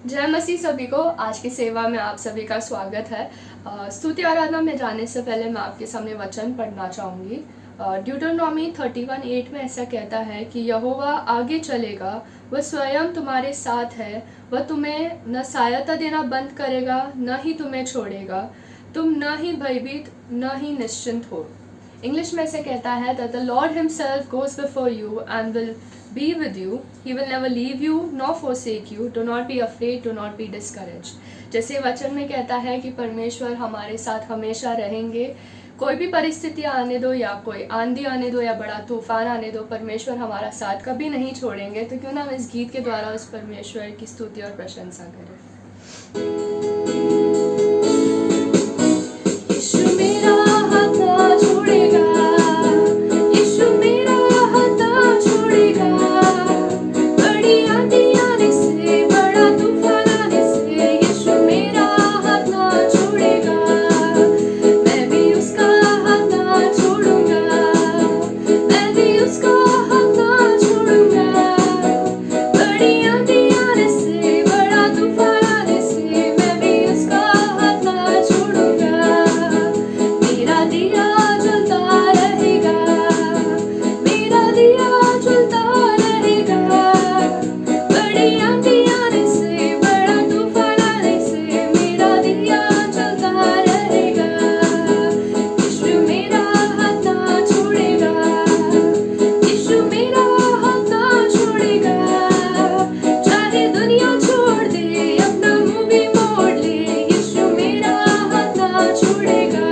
जय मसीह सभी को। आज की सेवा में आप सभी का स्वागत है। स्तुति आराधना में जाने से पहले मैं आपके सामने वचन पढ़ना चाहूँगी। ड्यूटरनॉमी 31:8 में ऐसा कहता है कि यहोवा आगे चलेगा, वह स्वयं तुम्हारे साथ है, वह तुम्हें न सहायता देना बंद करेगा, न ही तुम्हें छोड़ेगा, तुम न ही भयभीत न ही निश्चिंत हो। इंग्लिश में ऐसे कहता है that the Lord himself goes before you and will be with you. He will never leave you nor forsake you. Do not be afraid, do not be discouraged. जैसे वचन में कहता है कि परमेश्वर हमारे साथ हमेशा रहेंगे। कोई भी परिस्थिति आने दो या कोई आंधी आने दो या बड़ा तूफान आने दो, परमेश्वर हमारा साथ कभी नहीं छोड़ेंगे। तो क्यों ना हम इस गीत के द्वारा उस परमेश्वर की स्तुति और प्रशंसा करें। यीशु मेरा हाथ ना छोड़ेगा, यीशु मेरा हाथ ना छोड़ेगा, बड़ी आंधी आने से बड़ा तूफान आने से यीशु मेरा हाथ ना छोड़ेगा। मैं भी उसका हाथ ना छोड़ूंगा, मैं भी उसका हाथ ना छोड़ूंगा, बड़ी आंधी आने से बड़ा तूफान आने से मैं भी उसका हाथ ना छोड़ूंगा। मेरा दिया जलता रहेगा, मेरा दिया जलता रहेगा, बड़ी आंधी आने से बड़ा तूफान आने से मेरा दिया जलता रहेगा। यीशु मेरा हाथ ना छोड़ेगा, यीशु मेरा हाथ ना छोड़ेगा, चाहे दुनिया छोड़ दे अपना मुंह भी मोड़ ले, यीशु मेरा हाथ ना छोड़ेगा।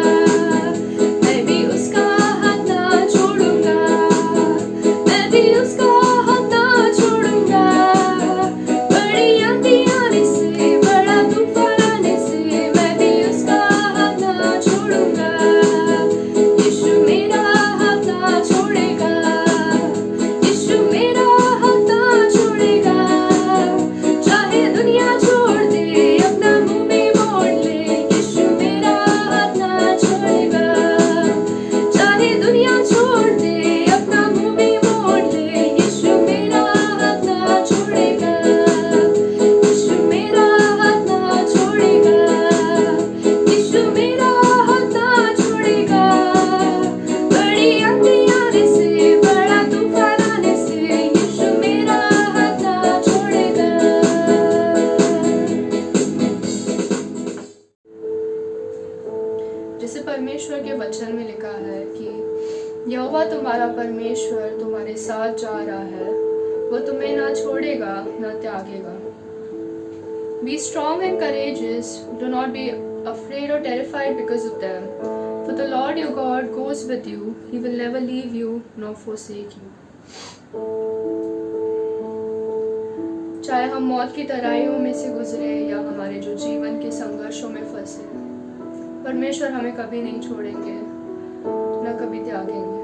मैं भी उसका हाथ ना छोड़ूंगा, मैं भी उसका हाथ ना छोड़ूंगा, बड़ी आंधी आने से बड़ा तूफान आने से मैं भी उसका हाथ ना छोड़ूंगा। यीशु मेरा हाथ ना छोड़ेगा, यीशु मेरा हाथ ना छोड़ेगा, चाहे दुनिया छोड़ दे अपना मुंह भी मोड़ ले, यीशु मेरा हाथ ना छोड़ेगा, चाहे दुनिया छोड़ दे अपना मुंह भी मोड़ ले, यीशु मेरा हाथ ना छोड़ेगा, यीशु मेरा हाथ ना छोड़ेगा, यीशु मेरा हाथ ना छोड़ेगा, बड़ी आंधी आने से बड़ा तूफान आने से यीशु मेरा हाथ ना छोड़ेगा। जैसे परमेश्वर के वचन में लिखा है कि यहोवा तुम्हारा परमेश्वर तुम्हारे साथ जा रहा है, वो तुम्हें ना छोड़ेगा ना त्यागेगा। Be strong and courageous, do not be afraid or terrified because of them. For the Lord your God goes with you, he will never leave you nor forsake you. चाहे हम मौत की तराइयों में से गुजरे या हमारे जो जीवन के संघर्षों में फंसे, परमेश्वर हमें कभी नहीं छोड़ेंगे न कभी त्यागेंगे।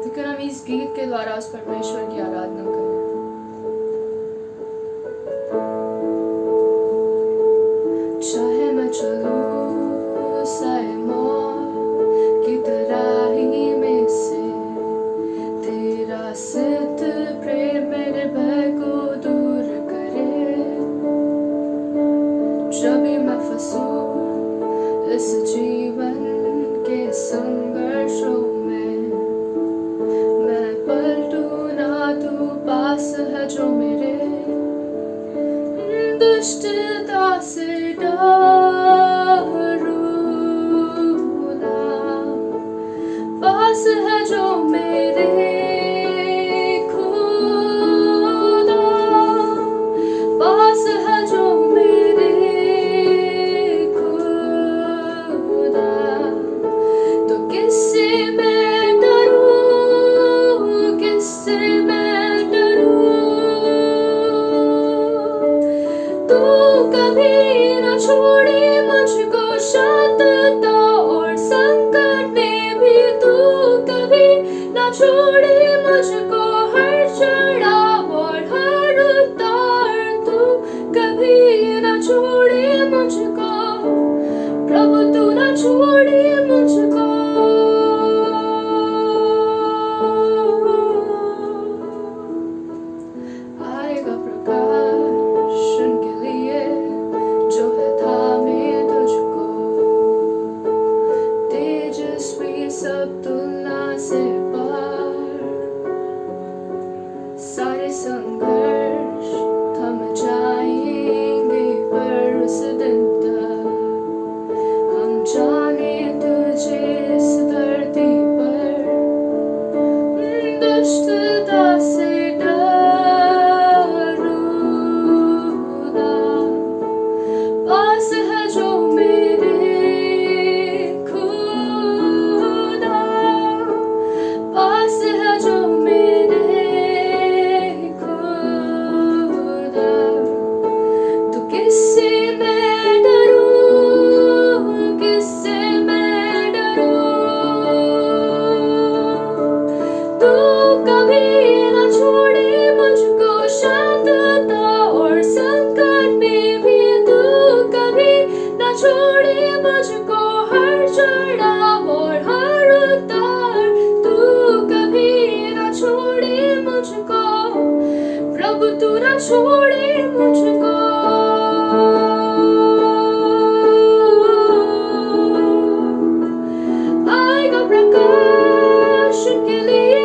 लेकिन हम इस गीत के द्वारा उस परमेश्वर की आराधना करें। चाहे मैं चलूं साए मौत की तराही में से, तेरा सिद्ध प्रेम मेरे भय को दूर करे। जब भी मैं फंसूं इस जीवन के संघर्षों में, मैं पलटूं ना तू पास है जो मेरे, दुष्टता से डरूं ना, पास है जो मेरे खुदा, पास है जो मेरे खुदा, तो किससे मैं डरूं, किससे मैं डरूं, तू कभी न छोड़े मुझको शांतता और संकट में भी, तू कभी न छोड़े मुझको हर चढ़ाव और हर उतार, तू कभी न छोड़े मुझको, प्रभु तू न छोड़े मुझको। आएगा प्रकाश उनके लिए सब तुलना से पार, सारे संघर्ष थम जाएंगे पर उस दिन तक हम जाने तुझे इस धरती पर दुष्टता से पास है जो मेरे खुदा, पास है जो मेरे खुदा। तो किससे मैं डरूं, किससे मैं डरूं, तू कभी न छोड़े मुझको शांतता और संकट में भी, तू कभी न छोड़े मुझको हर चढ़ाव और हर उतार, तू कभी न छोड़े मुझको प्रभु, तू न छोड़े मुझको। आएगा प्रकाश के लिए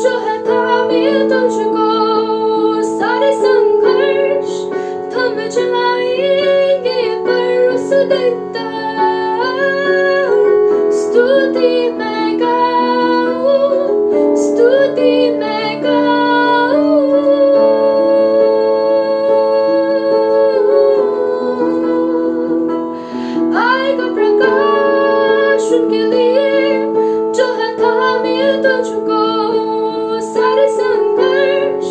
जो है थामे तुझको, सारे संघर्ष थम जाएंगे पर उस दिन तक स्तुति मैं गाऊं, स्तुति मैं गाऊं। आएगा प्रकाश उनके लिए जो है थामे तुझको, सारे संघर्ष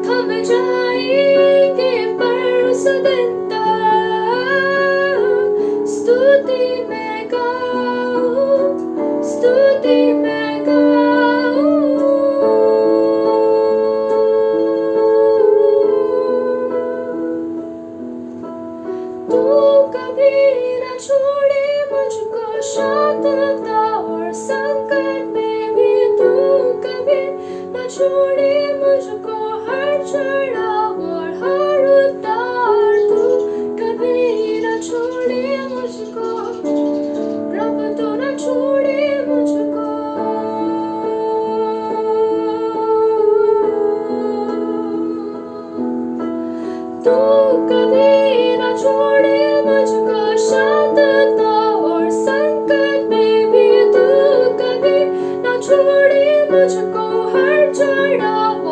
थम जाएंगे पर उस दिन तक स्तुति मैं गाऊं, स्तुति मैं गाऊं। तू कभी न छोड़े मुझको शांतता और संकट में भी, तू कभी न छोड़े मुझको हर चढ़ाव और हर उतार, तू कभी न छोड़े मुझको प्रभु, तू न छोड़े मुझको। तू कभी न छोड़े मुझको शांतता और संकट में भी, तू कभी न छोड़े मुझको हर चढ़ाव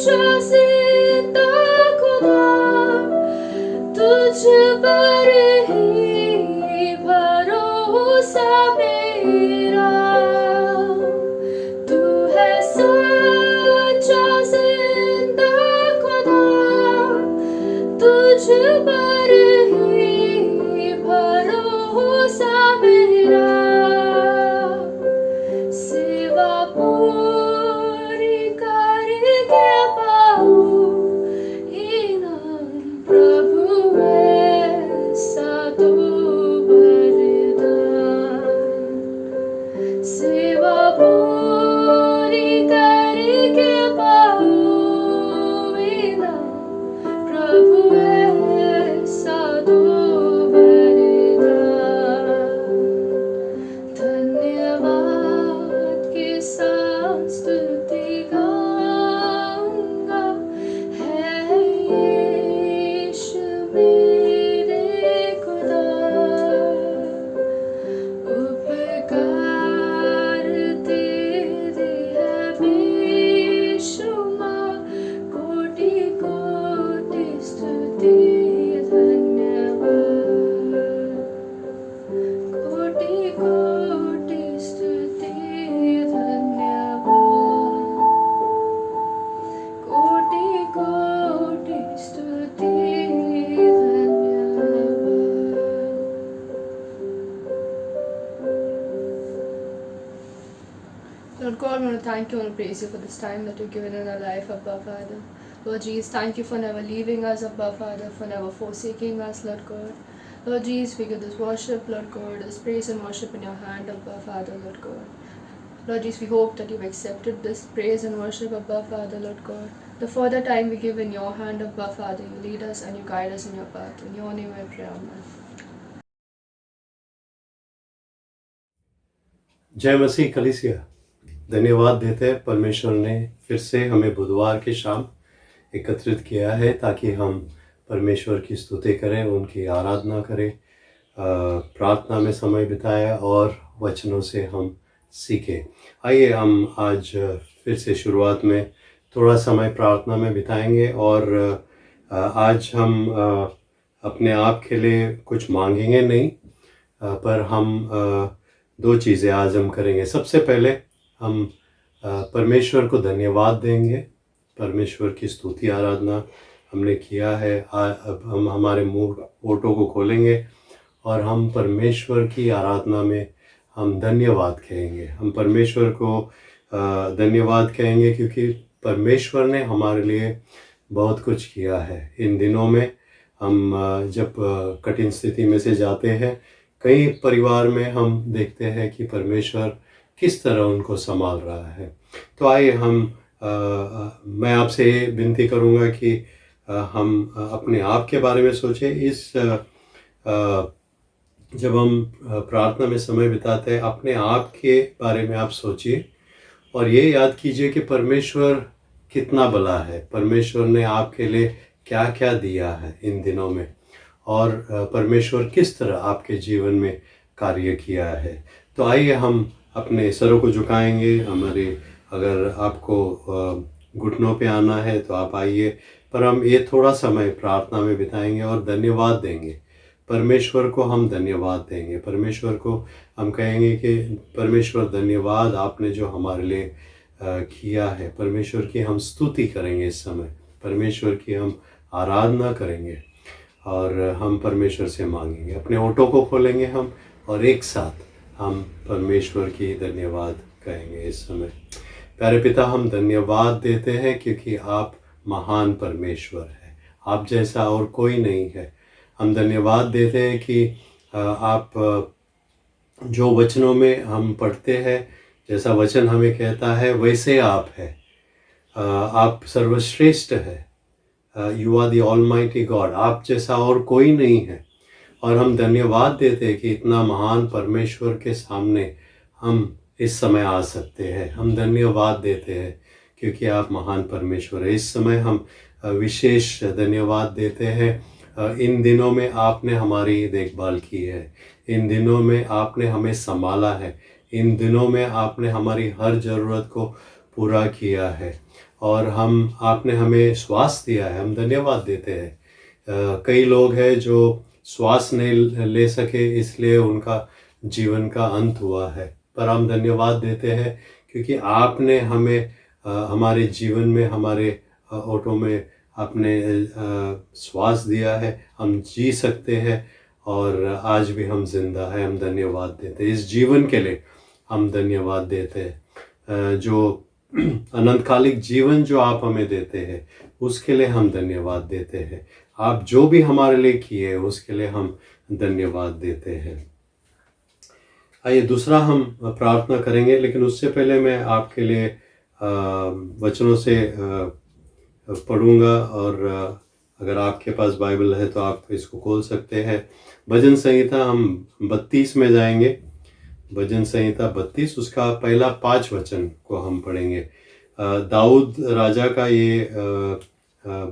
सच्चा जिंदा खुदा तुझ पर ही भरोसा मेरा। तू है सच्चा जिंदा खुदा तुझ पर ही भरोसा मेरा। सेवा पूरी करके पाऊं इनाम प्रभु ऐसा तो वरदान। सेवा पूरी करके पाऊं इनाम प्रभु ऐसा तो वरदान। धन्यवाद के साथ स्तुति गाऊंगा है यीशु मेरे खुदा। उपकार तेरे है बेशुमार, कोटि कोटि स्तुति धन्यवाद। कोटि कोटि स्तुति धन्यवाद। कोटि कोटि स्तुति धन्यवाद। Lord God, I want to thank you and praise you for this time that you've given in our life, Abba Father. Lord Jesus, thank you for never leaving us, Abba Father, for never forsaking us, Lord God. Lord Jesus, we give this worship, Lord God, this praise and worship in your hand, Abba Father, Lord God. Lord Jesus, we hope that you've accepted this praise and worship, Abba Father, Lord God. The further time we give in your hand, Abba Father, you lead us and you guide us in your path. In your name I pray, Amen. जय मसीह कलीसिया। धन्यवाद देते हैं, परमेश्वर ने फिर से हमें बुधवार की शाम एकत्रित किया है ताकि हम परमेश्वर की स्तुति करें, उनकी आराधना करें, प्रार्थना में समय बिताएं और वचनों से हम सीखें। आइए हम आज फिर से शुरुआत में थोड़ा समय प्रार्थना में बिताएंगे और आज हम अपने आप के लिए कुछ मांगेंगे नहीं, पर हम दो चीज़ें आज हम करेंगे। सबसे पहले हम परमेश्वर को धन्यवाद देंगे। परमेश्वर की स्तुति आराधना हमने किया है। अब हम हमारे मुंह ओठों को खोलेंगे और हम परमेश्वर की आराधना में हम धन्यवाद कहेंगे। हम परमेश्वर को धन्यवाद कहेंगे क्योंकि परमेश्वर ने हमारे लिए बहुत कुछ किया है। इन दिनों में हम जब कठिन स्थिति में से जाते हैं, कई परिवार में हम देखते हैं कि परमेश्वर किस तरह उनको संभाल रहा है। तो आइए हम मैं आपसे विनती करूंगा कि हम अपने आप के बारे में सोचें। जब हम प्रार्थना में समय बिताते हैं, अपने आप के बारे में आप सोचिए और ये याद कीजिए कि परमेश्वर कितना भला है। परमेश्वर ने आपके लिए क्या क्या दिया है इन दिनों में और परमेश्वर किस तरह आपके जीवन में कार्य किया है। तो आइए हम अपने सरों को झुकाएंगे। अगर आपको घुटनों पे आना है तो आप आइए, पर हम ये थोड़ा समय प्रार्थना में बिताएंगे और धन्यवाद देंगे। परमेश्वर को हम धन्यवाद देंगे। परमेश्वर को हम कहेंगे कि परमेश्वर धन्यवाद, आपने जो हमारे लिए किया है। परमेश्वर की हम स्तुति करेंगे इस समय, परमेश्वर की हम आराधना करेंगे और हम परमेश्वर से मांगेंगे। अपने ओठों को खोलेंगे हम और एक साथ हम परमेश्वर की धन्यवाद कहेंगे इस समय। प्यारे पिता, हम धन्यवाद देते हैं क्योंकि आप महान परमेश्वर हैं। आप जैसा और कोई नहीं है। हम धन्यवाद देते हैं कि आप जो वचनों में हम पढ़ते हैं, जैसा वचन हमें कहता है वैसे आप हैं। आप सर्वश्रेष्ठ है। You are the almighty God. आप जैसा और कोई नहीं है। और हम धन्यवाद देते हैं कि इतना महान परमेश्वर के सामने हम इस समय आ सकते हैं। हम धन्यवाद देते हैं क्योंकि आप महान परमेश्वर है। इस समय हम विशेष धन्यवाद देते हैं। इन दिनों में आपने हमारी देखभाल की है। इन दिनों में आपने हमें संभाला है। इन दिनों में आपने हमारी हर ज़रूरत को पूरा किया है। और आपने हमें श्वास दिया है, हम धन्यवाद देते हैं। कई लोग हैं जो श्वास नहीं ले सके, इसलिए उनका जीवन का अंत हुआ है, पर हम धन्यवाद देते हैं क्योंकि आपने हमें हमारे जीवन में, हमारे ऑटो में आपने श्वास दिया है, हम जी सकते हैं और आज भी हम जिंदा हैं। हम धन्यवाद देते हैं इस जीवन के लिए, हम धन्यवाद देते हैं। जो अनंतकालिक जीवन जो आप हमें देते हैं उसके लिए हम धन्यवाद देते हैं। आप जो भी हमारे लिए किए उसके लिए हम धन्यवाद देते हैं। आइए दूसरा हम प्रार्थना करेंगे, लेकिन उससे पहले मैं आपके लिए वचनों से पढ़ूंगा, और अगर आपके पास बाइबल है तो आप इसको खोल सकते हैं। भजन संहिता हम 32 में जाएंगे। भजन संहिता 32 उसका पहला 5 वचन को हम पढ़ेंगे। दाऊद राजा का ये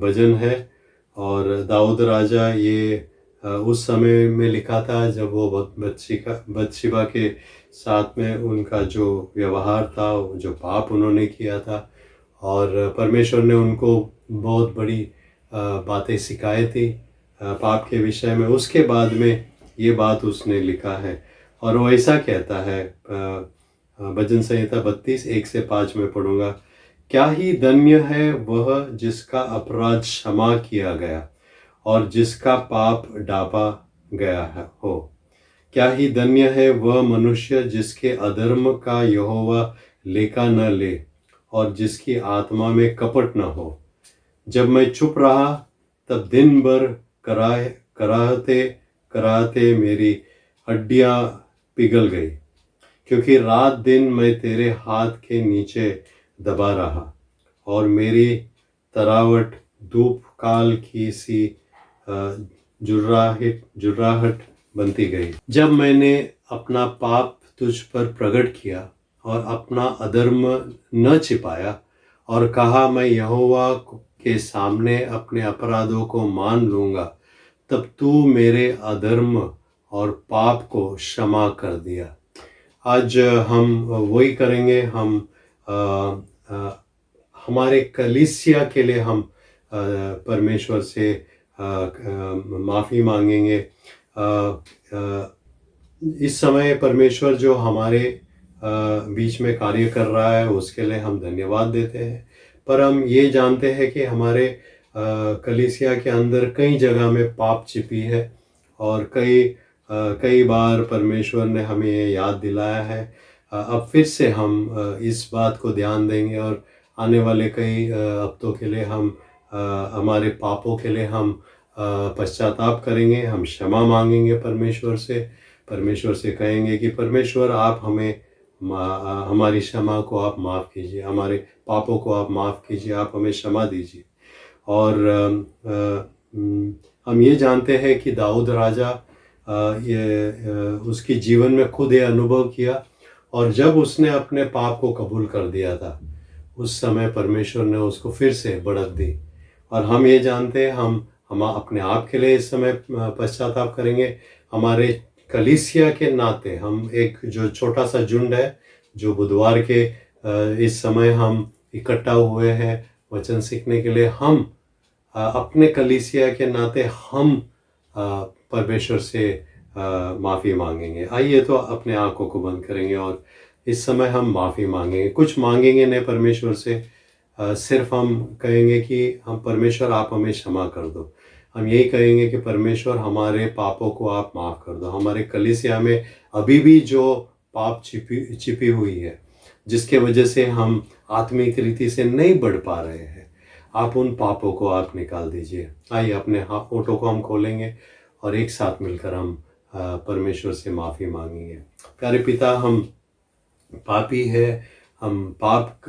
भजन है, और दाऊद राजा ये उस समय में लिखा था जब वो बत्शेबा के साथ में उनका जो व्यवहार था, जो पाप उन्होंने किया था, और परमेश्वर ने उनको बहुत बड़ी बातें सिखाई थी पाप के विषय में। उसके बाद में ये बात उसने लिखा है, और वो ऐसा कहता है, भजन संहिता 32 1 से 5 में पढ़ूंगा। क्या ही धन्य है वह जिसका अपराध क्षमा किया गया और जिसका पाप ढांपा गया है हो। क्या ही धन्य है वह मनुष्य जिसके अधर्म का यहोवा लेखा न ले और जिसकी आत्मा में कपट न हो। जब मैं चुप रहा तब दिन भर कराहते कराहते मेरी हड्डियां पिघल गई, क्योंकि रात दिन मैं तेरे हाथ के नीचे दबा रहा और मेरी तरावट धूप काल की सी जुर्राहट बनती गई। जब मैंने अपना पाप तुझ पर प्रकट किया और अपना अधर्म न छिपाया और कहा मैं यहोवा के सामने अपने अपराधों को मान लूँगा, तब तू मेरे अधर्म और पाप को क्षमा कर दिया। आज हम वही करेंगे। हम हमारे कलीसिया के लिए हम परमेश्वर से माफ़ी मांगेंगे। इस समय परमेश्वर जो हमारे बीच में कार्य कर रहा है उसके लिए हम धन्यवाद देते हैं, पर हम ये जानते हैं कि हमारे कलीसिया के अंदर कई जगह में पाप छिपी है, और कई बार परमेश्वर ने हमें ये याद दिलाया है। अब फिर से हम इस बात को ध्यान देंगे, और आने वाले कई हफ्तों के लिए हम हमारे पापों के लिए हम पश्चाताप करेंगे, हम क्षमा मांगेंगे परमेश्वर से कहेंगे कि परमेश्वर आप हमें हमारी क्षमा को आप माफ़ कीजिए, हमारे पापों को आप माफ़ कीजिए, आप हमें क्षमा दीजिए। और हम ये जानते हैं कि दाऊद राजा उसके जीवन में खुद ये अनुभव किया, और जब उसने अपने पाप को कबूल कर दिया था उस समय परमेश्वर ने उसको फिर से बढ़त दी। और हम ये जानते हैं हम अपने आप के लिए इस समय पश्चाताप करेंगे। हमारे कलीसिया के नाते हम एक जो छोटा सा झुंड है जो बुधवार के इस समय हम इकट्ठा हुए हैं वचन सीखने के लिए, हम अपने कलीसिया के नाते हम परमेश्वर से माफ़ी मांगेंगे। आइए तो अपने आंखों को बंद करेंगे और इस समय हम माफ़ी मांगेंगे। कुछ मांगेंगे नहीं परमेश्वर से, सिर्फ हम कहेंगे कि हम परमेश्वर आप हमें क्षमा कर दो। हम यही कहेंगे कि परमेश्वर हमारे पापों को आप माफ़ कर दो। हमारे कलीसिया में अभी भी जो पाप छिपी हुई है, जिसके वजह से हम आत्मिक रीति से नहीं बढ़ पा रहे हैं, आप उन पापों को आप निकाल दीजिए। आइए अपने होठों को हम खोलेंगे और एक साथ मिलकर हम परमेश्वर से माफ़ी मांगेंगे। प्यारे पिता, हम पापी है, हम पाप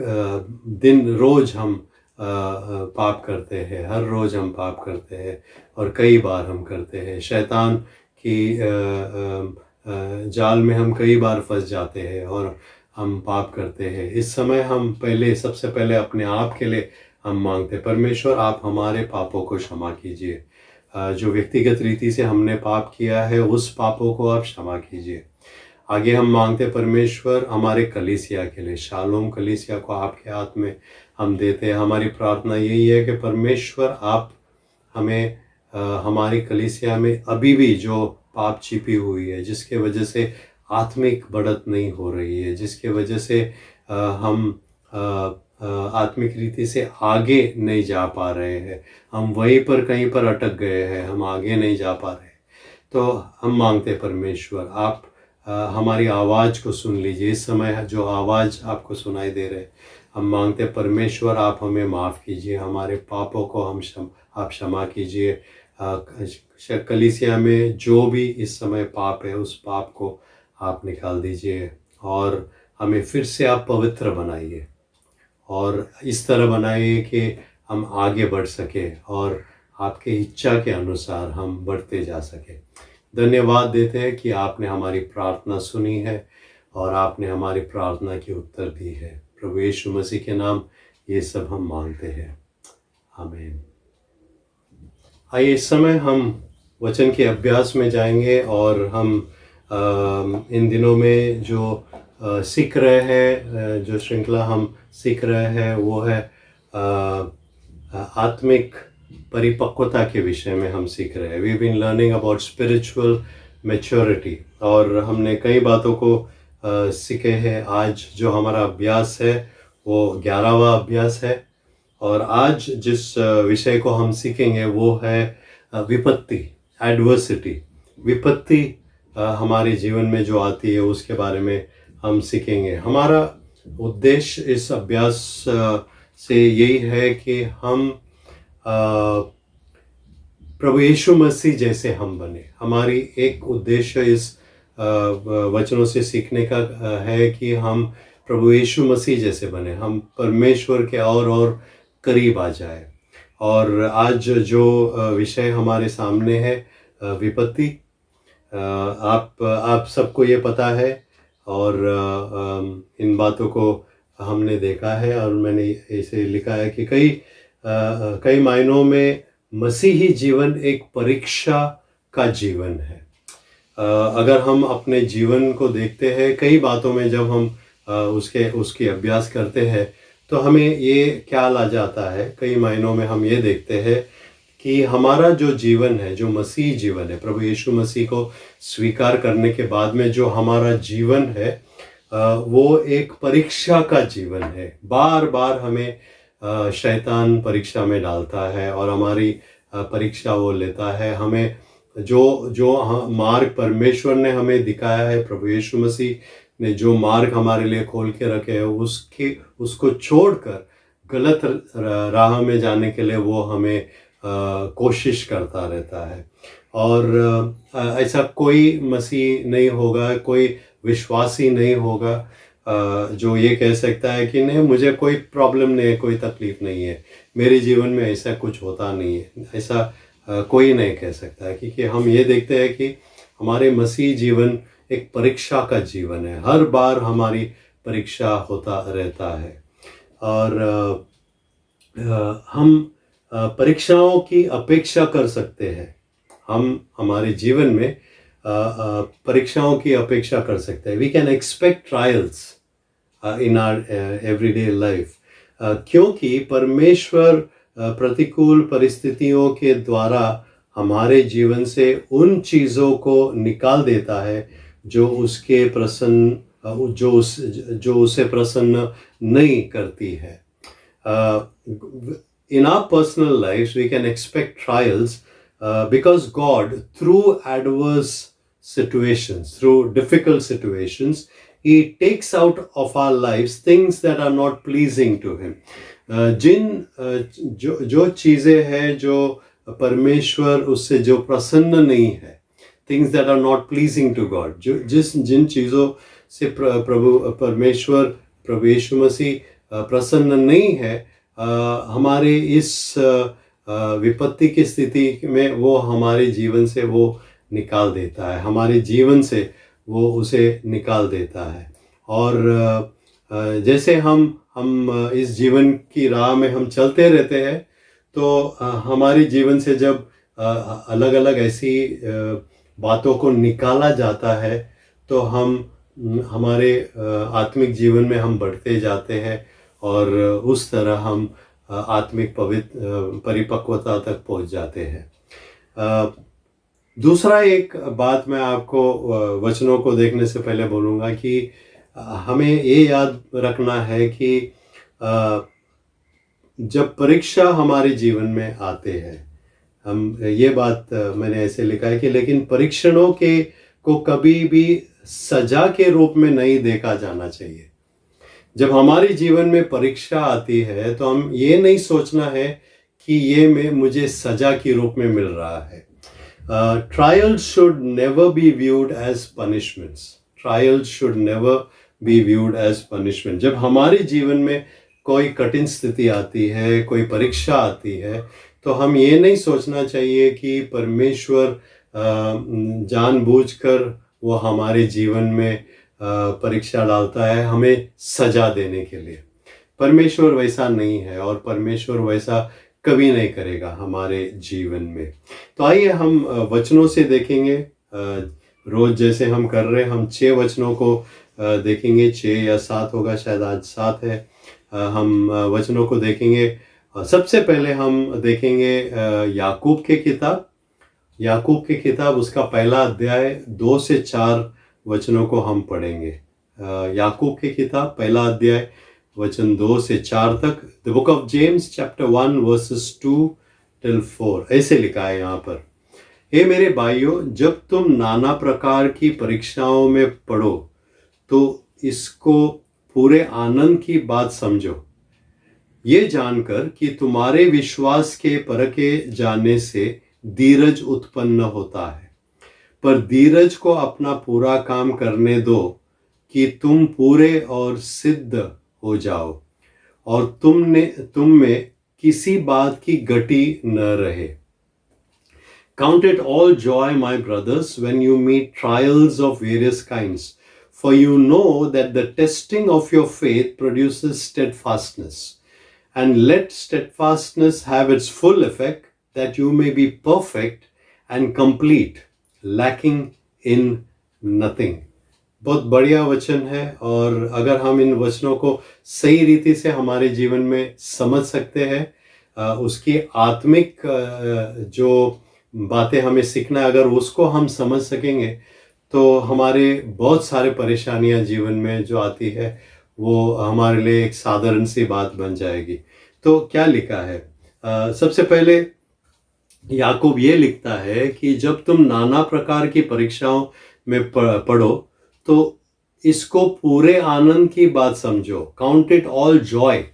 दिन रोज़ हम पाप करते हैं, हर रोज़ हम पाप करते हैं और कई बार हम करते हैं। शैतान की जाल में हम कई बार फंस जाते हैं और हम पाप करते हैं। इस समय हम सबसे पहले अपने आप के लिए हम मांगते हैं, परमेश्वर आप हमारे पापों को क्षमा कीजिए। जो व्यक्तिगत रीति से हमने पाप किया है उस पापों को आप क्षमा कीजिए। आगे हम मांगते परमेश्वर हमारे कलीसिया के लिए, शालोम कलीसिया को आपके हाथ में हम देते हैं। हमारी प्रार्थना यही है कि परमेश्वर आप हमें हमारी कलीसिया में अभी भी जो पाप छिपी हुई है, जिसके वजह से आत्मिक बढ़त नहीं हो रही है, जिसके वजह से हम आत्मिक रीति से आगे नहीं जा पा रहे हैं, हम वहीं पर कहीं पर अटक गए हैं, हम आगे नहीं जा पा रहे, तो हम मांगते परमेश्वर आप हमारी आवाज़ को सुन लीजिए। इस समय जो आवाज़ आपको सुनाई दे रहे, हम मांगते परमेश्वर आप हमें माफ़ कीजिए, हमारे पापों को आप क्षमा कीजिए। कलीसिया में जो भी इस समय पाप है, उस पाप को आप निकाल दीजिए और हमें फिर से आप पवित्र बनाइए और इस तरह बनाइए कि हम आगे बढ़ सके और आपके इच्छा के अनुसार हम बढ़ते जा सके। धन्यवाद देते हैं कि आपने हमारी प्रार्थना सुनी है और आपने हमारी प्रार्थना की उत्तर दी है। प्रभु यीशु मसीह के नाम ये सब हम मांगते हैं, आमीन। आइए इस समय हम वचन के अभ्यास में जाएंगे और हम इन दिनों में जो सीख रहे हैं, जो श्रृंखला हम सीख रहे हैं वो है आत्मिक परिपक्वता के विषय में हम सीख रहे हैं। We been learning about spiritual maturity और हमने कई बातों को सीखे हैं। आज जो हमारा अभ्यास है वो 11वां अभ्यास है और आज जिस विषय को हम सीखेंगे वो है विपत्ति, एडवर्सिटी। विपत्ति हमारे जीवन में जो आती है उसके बारे में हम सीखेंगे। हमारा उद्देश्य इस अभ्यास से यही है कि हम प्रभु यीशु मसीह जैसे हम बने। हमारी एक उद्देश्य इस वचनों से सीखने का है कि हम प्रभु यीशु मसीह जैसे बने, हम परमेश्वर के और करीब आ जाए। और आज जो विषय हमारे सामने है विपत्ति, आप सबको ये पता है और इन बातों को हमने देखा है और मैंने इसे लिखा है कि कई मायनों में मसीही जीवन एक परीक्षा का जीवन है। अगर हम अपने जीवन को देखते हैं, कई बातों में जब हम उसकी अभ्यास करते हैं तो हमें ये ख्याल आ जाता है, कई मायनों में हम ये देखते हैं कि हमारा जो जीवन है, जो मसीह जीवन है, प्रभु यीशु मसीह को स्वीकार करने के बाद में जो हमारा जीवन है वो एक परीक्षा का जीवन है। बार बार हमें शैतान परीक्षा में डालता है और हमारी परीक्षा वो लेता है। हमें जो मार्ग परमेश्वर ने हमें दिखाया है, प्रभु यीशु मसीह ने जो मार्ग हमारे लिए खोल के रखे हैं, उसको छोड़कर गलत राह में जाने के लिए वो हमें कोशिश करता रहता है। और ऐसा कोई मसीह नहीं होगा, कोई विश्वासी नहीं होगा जो ये कह सकता है कि नहीं, मुझे कोई प्रॉब्लम नहीं है, कोई तकलीफ नहीं है, मेरे जीवन में ऐसा कुछ होता नहीं है। ऐसा कोई नहीं कह सकता है, क्योंकि हम ये देखते हैं कि हमारे मसीह जीवन एक परीक्षा का जीवन है। हर बार हमारी परीक्षा होता रहता है और हम परीक्षाओं की अपेक्षा कर सकते हैं। हम हमारे जीवन में परीक्षाओं की अपेक्षा कर सकते हैं। We can expect trials in our everyday life, क्योंकि परमेश्वर प्रतिकूल परिस्थितियों के द्वारा हमारे जीवन से उन चीज़ों को निकाल देता है जो उसे प्रसन्न नहीं करती है। In our personal lives, we can expect trials because God, through adverse situations, through difficult situations, He takes out of our lives things that are not pleasing to Him. जो चीज़ें हैं जो परमेश्वर उससे जो प्रसन्न नहीं है, things that are not pleasing to God, जिन चीज़ों से प्रभु यीशु मसीह प्रसन्न नहीं है, हमारे इस विपत्ति की स्थिति में वो हमारे जीवन से वो निकाल देता है, हमारे जीवन से वो उसे निकाल देता है। और जैसे हम इस जीवन की राह में हम चलते रहते हैं तो हमारे जीवन से जब अलग अलग ऐसी बातों को निकाला जाता है तो हम हमारे आत्मिक जीवन में हम बढ़ते जाते हैं और उस तरह हम आत्मिक परिपक्वता तक पहुंच जाते हैं। दूसरा एक बात मैं आपको वचनों को देखने से पहले बोलूँगा कि हमें ये याद रखना है कि जब परीक्षा हमारे जीवन में आते हैं, हम ये बात मैंने ऐसे लिखा है कि लेकिन परीक्षणों को कभी भी सजा के रूप में नहीं देखा जाना चाहिए। जब हमारे जीवन में परीक्षा आती है तो हम ये नहीं सोचना है कि ये मुझे सजा के रूप में मिल रहा है। Trials should never be viewed as punishments. Trials should never be viewed as punishment. जब हमारे जीवन में कोई कठिन स्थिति आती है, कोई परीक्षा आती है, तो हम ये नहीं सोचना चाहिए कि परमेश्वर जानबूझकर वो हमारे जीवन में परीक्षा डालता है हमें सजा देने के लिए। परमेश्वर वैसा नहीं है और परमेश्वर वैसा कभी नहीं करेगा हमारे जीवन में। तो आइए हम वचनों से देखेंगे, रोज जैसे हम कर रहे हैं, हम 6 वचनों को देखेंगे। 6 या 7 होगा, शायद आज 7 है। हम वचनों को देखेंगे। सबसे पहले हम देखेंगे याकूब की किताब उसका पहला अध्याय 2 से 4 वचनों को हम पढ़ेंगे। याकूब की किताब पहला अध्याय वचन 2 से 4 तक। The book of James chapter 1 versus 2 till 4 ऐसे लिखा है यहाँ पर। हे मेरे भाइयों, जब तुम नाना प्रकार की परीक्षाओं में पढ़ो तो इसको पूरे आनंद की बात समझो, ये जानकर कि तुम्हारे विश्वास के परखे जाने से धीरज उत्पन्न होता है। पर धीरज को अपना पूरा काम करने दो कि तुम पूरे और सिद्ध हो जाओ और तुम में किसी बात की गति न रहे। Count it all joy, my brothers, when you meet trials of various kinds, for you know that the testing of your faith produces steadfastness. And let steadfastness have its full effect, that you may be perfect and complete, lacking in nothing. बहुत बढ़िया वचन है और अगर हम इन वचनों को सही रीति से हमारे जीवन में समझ सकते हैं, उसकी आत्मिक जो बातें हमें सीखना है, अगर उसको हम समझ सकेंगे तो हमारे बहुत सारे परेशानियां जीवन में जो आती है वो हमारे लिए एक साधारण सी बात बन जाएगी। तो क्या लिखा है? सबसे पहले याकूब ये लिखता है कि जब तुम नाना प्रकार की परीक्षाओं में पढ़ो तो इसको पूरे आनंद की बात समझो। काउंट इट ऑल जॉय,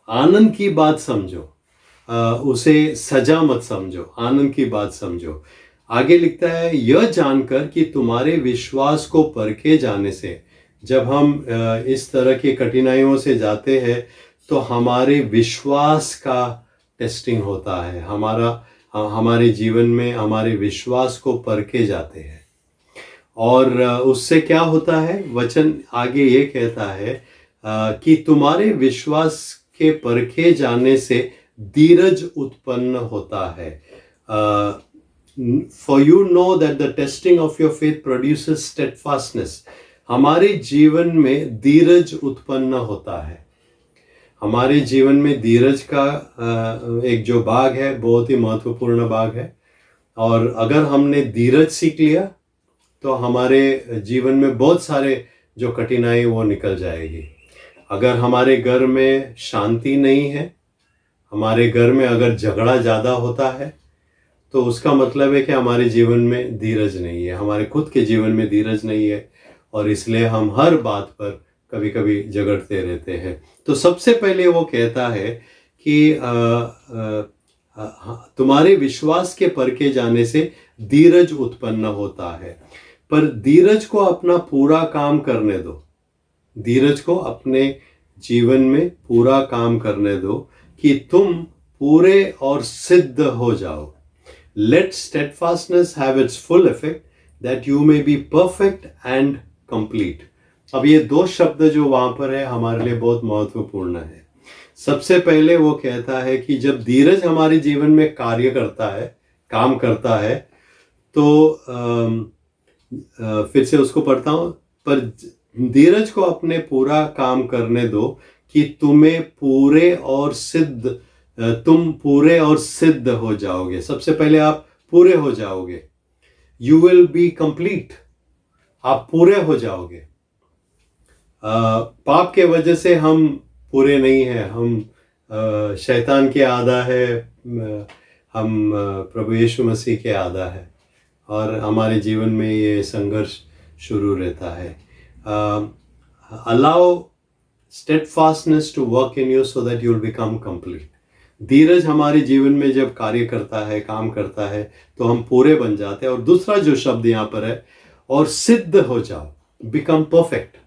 आनंद की बात समझो, उसे सजा मत समझो, आनंद की बात समझो। आगे लिखता है, यह जानकर कि तुम्हारे विश्वास को परखे जाने से, जब हम इस तरह की कठिनाइयों से जाते हैं तो हमारे विश्वास का टेस्टिंग होता है। हमारे जीवन में हमारे विश्वास को परखे जाते हैं और उससे क्या होता है? वचन आगे ये कहता है कि तुम्हारे विश्वास के परखे जाने से धीरज उत्पन्न होता है। For you know that the testing of your faith produces steadfastness. हमारे जीवन में धीरज उत्पन्न होता है। हमारे जीवन में धीरज का एक जो भाग है बहुत ही महत्वपूर्ण भाग है और अगर हमने धीरज सीख लिया तो हमारे जीवन में बहुत सारे जो कठिनाई वो निकल जाएगी। अगर हमारे घर में शांति नहीं है, हमारे घर में अगर झगड़ा ज़्यादा होता है तो उसका मतलब है कि हमारे जीवन में धीरज नहीं है, हमारे खुद के जीवन में धीरज नहीं है और इसलिए हम हर बात पर कभी कभी झगड़ते रहते हैं। तो सबसे पहले वो कहता है कि तुम्हारे विश्वास के परखे जाने से धीरज उत्पन्न होता है, पर धीरज को अपना पूरा काम करने दो। धीरज को अपने जीवन में पूरा काम करने दो कि तुम पूरे और सिद्ध हो जाओ। Let steadfastness have its full effect, that you may be perfect and complete. अब ये 2 शब्द जो वहाँ पर है हमारे लिए बहुत महत्वपूर्ण है। सबसे पहले वो कहता है कि जब धीरज हमारे जीवन में कार्य करता है, काम करता है, तो फिर से उसको पढ़ता हूँ, पर धीरज को अपने पूरा काम करने दो कि तुम्हें तुम पूरे और सिद्ध हो जाओगे। सबसे पहले आप पूरे हो जाओगे, यू विल बी कंप्लीट, आप पूरे हो जाओगे। पाप के वजह से हम पूरे नहीं हैं, हम शैतान के आधा है, हम प्रभु यीशु मसीह के आधा है, और हमारे जीवन में ये संघर्ष शुरू रहता है। Allow steadfastness to work in you so that you will become complete. धीरज हमारे जीवन में जब कार्य करता है, काम करता है, तो हम पूरे बन जाते हैं। और दूसरा जो शब्द यहाँ पर है, और सिद्ध हो जाओ, become perfect.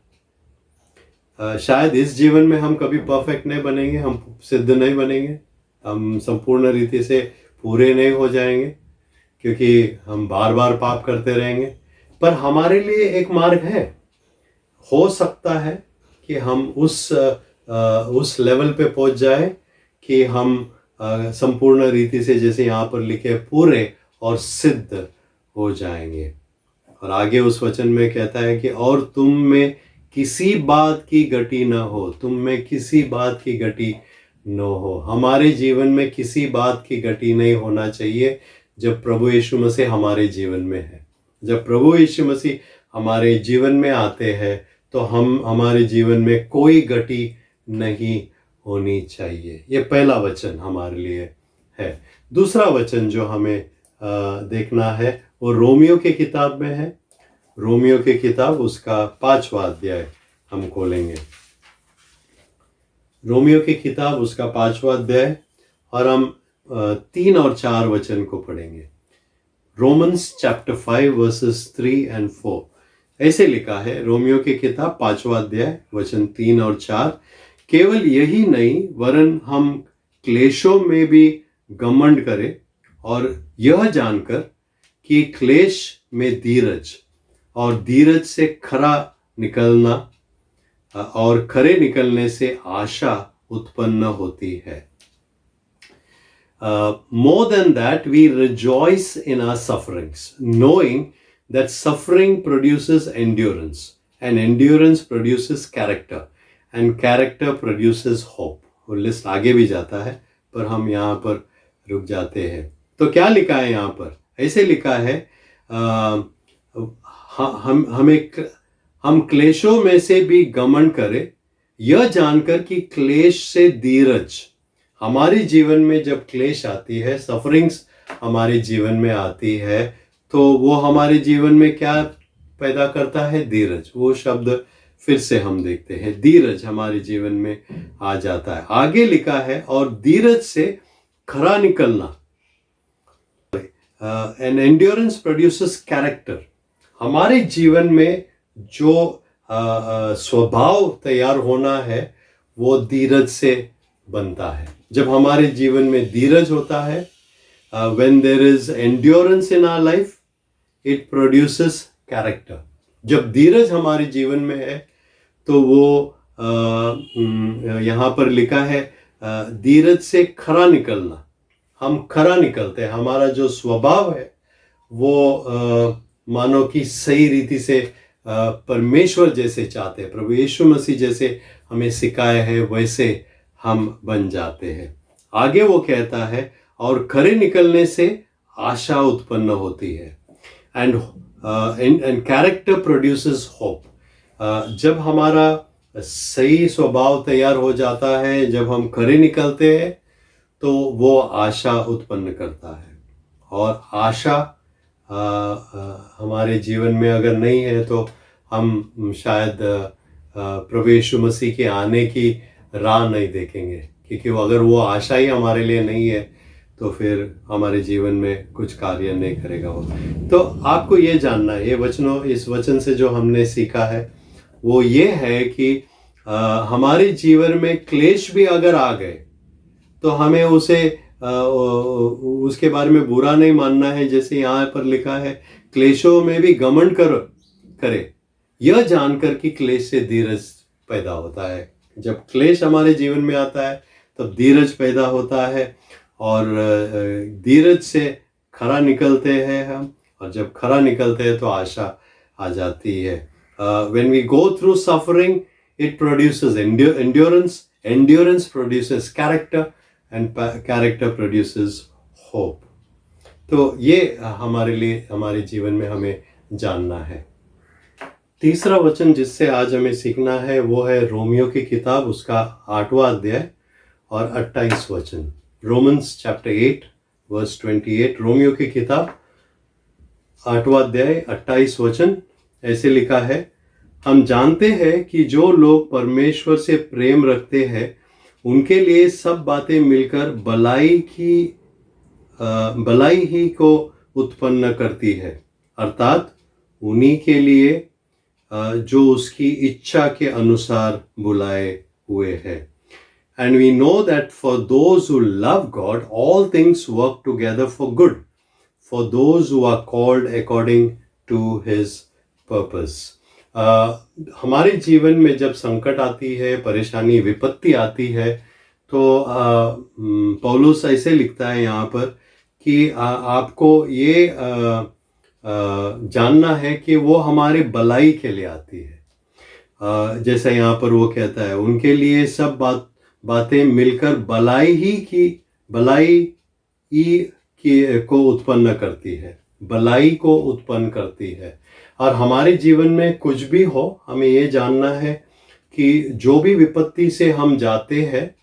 शायद इस जीवन में हम कभी परफेक्ट नहीं बनेंगे, हम सिद्ध नहीं बनेंगे, हम संपूर्ण रीति से पूरे नहीं हो जाएंगे, क्योंकि हम बार बार पाप करते रहेंगे। पर हमारे लिए एक मार्ग है, हो सकता है कि हम उस लेवल पे पहुंच जाए कि हम संपूर्ण रीति से, जैसे यहाँ पर लिखे, पूरे और सिद्ध हो जाएंगे। और आगे उस वचन में कहता है कि और तुम में किसी बात की गति न हो, तुम में किसी बात की गति न हो। हमारे जीवन में किसी बात की गति नहीं होना चाहिए जब प्रभु यीशु मसीह हमारे जीवन में है। जब प्रभु यीशु मसीह हमारे जीवन में आते हैं तो हमारे जीवन में कोई गति नहीं होनी चाहिए। ये पहला वचन हमारे लिए है। दूसरा वचन जो हमें देखना है वो रोमियो की किताब में है। रोमियो की किताब उसका 5वां अध्याय हम खोलेंगे। रोमियो की किताब उसका 5वां अध्याय, और हम 3 और 4 वचन को पढ़ेंगे। रोमन्स चैप्टर 5 वर्सेस 3 and 4 ऐसे लिखा है। रोमियो की किताब 5वां अध्याय वचन 3 और 4, केवल यही नहीं वरन हम क्लेशों में भी घमंड करें, और यह जानकर कि क्लेश में धीरज, और धीरज से खरा निकलना, और खरे निकलने से आशा उत्पन्न होती है। More than that, we rejoice in our sufferings, knowing that suffering produces endurance, and endurance produces character, and character produces hope. वो लिस्ट आगे भी जाता है, पर हम यहाँ पर रुक जाते हैं। तो क्या लिखा है यहाँ पर? ऐसे लिखा है, हम क्लेशों में से भी घमंड करें, यह जानकर कि क्लेश से धीरज। हमारे जीवन में जब क्लेश आती है, सफरिंग्स हमारे जीवन में आती है, तो वो हमारे जीवन में क्या पैदा करता है? धीरज। वो शब्द फिर से हम देखते हैं, धीरज हमारे जीवन में आ जाता है। आगे लिखा है, और धीरज से खरा निकलना, एंड एंड्योरेंस प्रोड्यूसेस कैरेक्टर। हमारे जीवन में जो स्वभाव तैयार होना है वो धीरज से बनता है। जब हमारे जीवन में धीरज होता है, when there is endurance in our life, it produces character. जब धीरज हमारे जीवन में है तो वो यहाँ पर लिखा है, धीरज से खरा निकलना। हम खरा निकलते हैं, हमारा जो स्वभाव है वो मानो कि सही रीति से परमेश्वर जैसे चाहते हैं, प्रभु यीशु मसीह जैसे हमें सिखाया है वैसे हम बन जाते हैं। आगे वो कहता है, और खरे निकलने से आशा उत्पन्न होती है, एंड कैरेक्टर प्रोड्यूसेस होप। जब हमारा सही स्वभाव तैयार हो जाता है, जब हम खरे निकलते हैं, तो वो आशा उत्पन्न करता है। और आशा हमारे जीवन में अगर नहीं है तो हम शायद प्रभु यीशु मसीह के आने की राह नहीं देखेंगे, क्योंकि अगर वो आशा ही हमारे लिए नहीं है तो फिर हमारे जीवन में कुछ कार्य नहीं करेगा वो। तो आपको ये जानना है, इस वचन से जो हमने सीखा है वो ये है कि हमारे जीवन में क्लेश भी अगर आ गए तो हमें उसके बारे में बुरा नहीं मानना है। जैसे यहाँ पर लिखा है, क्लेशों में भी घमंड करे, यह जानकर कि क्लेश से धीरज पैदा होता है। जब क्लेश हमारे जीवन में आता है तब धीरज पैदा होता है, और धीरज से खरा निकलते हैं हम, और जब खरा निकलते हैं तो आशा आ जाती है। When we go through suffering, it produces endurance. Endurance produces character, and character produces hope. तो ये हमारे लिए, हमारे जीवन में हमें जानना है. तीसरा वचन जिससे आज हमें सीखना है वो है रोमियो की किताब, उसका 8वां अध्याय और 28 वचन. Romans chapter 8 verse 28. रोमियो की किताब 8वां अध्याय 28 वचन. ऐसे लिखा है, हम जानते हैं कि जो लोग परमेश्वर से प्रेम रखते हैं उनके लिए सब बातें मिलकर भलाई ही को उत्पन्न करती है, अर्थात उन्हीं के लिए जो उसकी इच्छा के अनुसार बुलाए हुए हैं. And we know that for those who love God, all things work together for good, for those who are called according to His purpose. हमारे जीवन में जब संकट आती है, परेशानी, विपत्ति आती है, तो पौलुस ऐसे लिखता है यहाँ पर कि आपको ये जानना है कि वो हमारे भलाई के लिए आती है. जैसा यहाँ पर वो कहता है, उनके लिए सब बातें मिलकर भलाई को उत्पन्न करती है, भलाई को उत्पन्न करती है. और हमारे जीवन में कुछ भी हो, हमें ये जानना है कि जो भी विपत्ति से हम जाते हैं,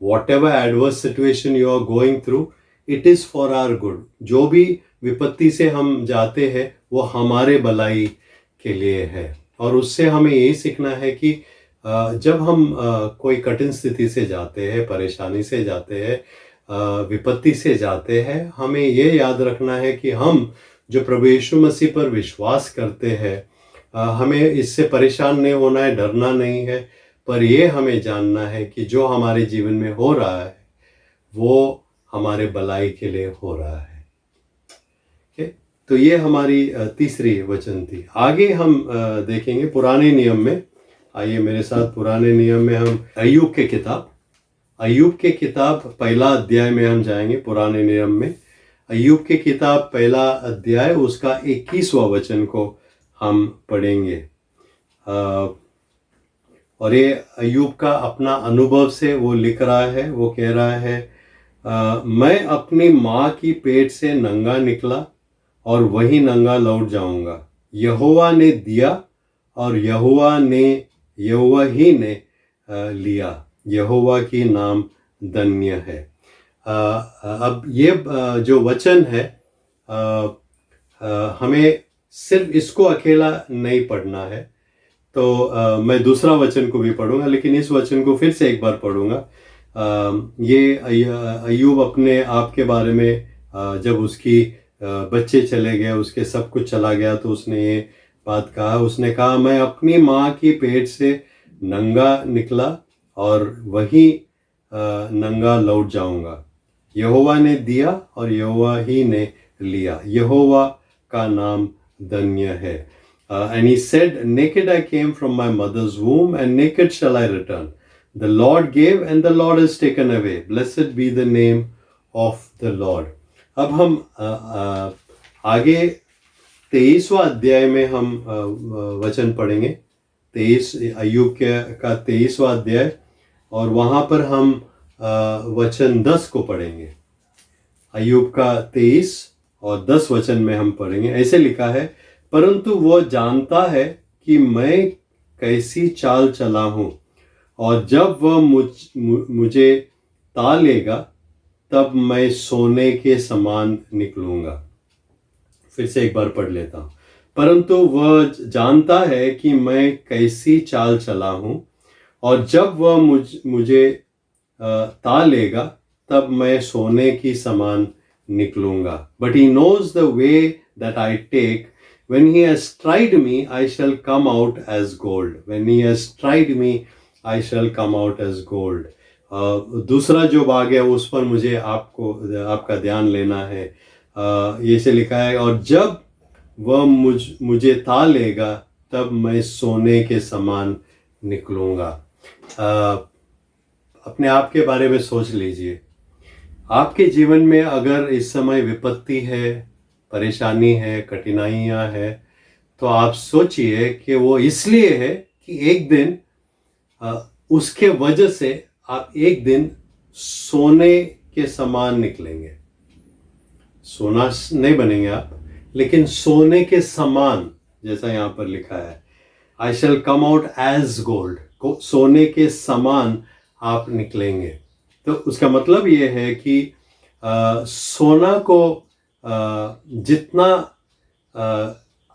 whatever adverse situation you are going through, it is for our good. जो भी विपत्ति से हम जाते हैं वो हमारे भलाई के लिए है. और उससे हमें यही सीखना है कि जब हम कोई कठिन स्थिति से जाते हैं, परेशानी से जाते हैं, विपत्ति से जाते हैं, हमें ये याद रखना है कि हम जो प्रभु यीशु मसीह पर विश्वास करते हैं, हमें इससे परेशान नहीं होना है, डरना नहीं है, पर ये हमें जानना है कि जो हमारे जीवन में हो रहा है वो हमारे भलाई के लिए हो रहा है. तो ये हमारी तीसरी वचन थी. आगे हम देखेंगे पुराने नियम में. आइए मेरे साथ पुराने नियम में हम अय्यूब के किताब पहला अध्याय में हम जाएंगे. पुराने नियम में अय्यूब के किताब पहला अध्याय, उसका 21वां वचन को हम पढ़ेंगे. और ये अय्यूब का अपना अनुभव से वो लिख रहा है. वो कह रहा है, मैं अपनी माँ की पेट से नंगा निकला और वही नंगा लौट जाऊंगा. यहोवा ने दिया और यहोवा ही ने लिया. यहोवा की नाम धन्य है. अब ये जो वचन है, हमें सिर्फ इसको अकेला नहीं पढ़ना है. तो मैं दूसरा वचन को भी पढ़ूंगा, लेकिन इस वचन को फिर से एक बार पढ़ूंगा. ये अय्यूब अपने आप के बारे में, जब उसकी बच्चे चले गए, उसके सब कुछ चला गया, तो उसने ये बात कहा. उसने कहा, मैं अपनी माँ की पेट से नंगा निकला और वही नंगा लौट जाऊंगा. यहोवा ने दिया और यहोवा ही ने लिया. यहोवा का नाम धन्य है. And he said, naked I came from my mother's womb, and naked shall I return. The Lord gave and the Lord has taken away. Blessed be the name of the Lord. अब हम आगे 23वां अध्याय में हम वचन पढ़ेंगे. 23 अय्यूब का 23वां अध्याय, और वहाँ पर हम वचन 10 को पढ़ेंगे. अय्यूब का 23 और 10 वचन में हम पढ़ेंगे. ऐसे लिखा है, परंतु वो जानता है कि मैं कैसी चाल चला हूँ, और जब वह मुझे ता लेगा तब मैं सोने के समान निकलूंगा. फिर से एक बार पढ़ लेता हूँ. परंतु वह जानता है कि मैं कैसी चाल चला हूँ, और जब वह मुझे ता लेगा तब मैं सोने की समान निकलूंगा. But he knows the way that I take. When he has tried me, I shall come out as gold. When he has tried me, I shall come out as gold. दूसरा जो भाग है उस पर मुझे आपका ध्यान लेना है. ये से लिखा है, और जब वह मुझे ता लेगा तब मैं सोने के समान निकलूंगा. अपने आप के बारे में सोच लीजिए. आपके जीवन में अगर इस समय विपत्ति है, परेशानी है, कठिनाइयाँ है, तो आप सोचिए कि वो इसलिए है कि एक दिन उसके वजह से आप एक दिन सोने के समान निकलेंगे। सोना नहीं बनेंगे आप, लेकिन सोने के समान, जैसा यहाँ पर लिखा है, आई शैल कम आउट एज गोल्ड, सोने के समान आप निकलेंगे। तो उसका मतलब ये है कि सोना को जितना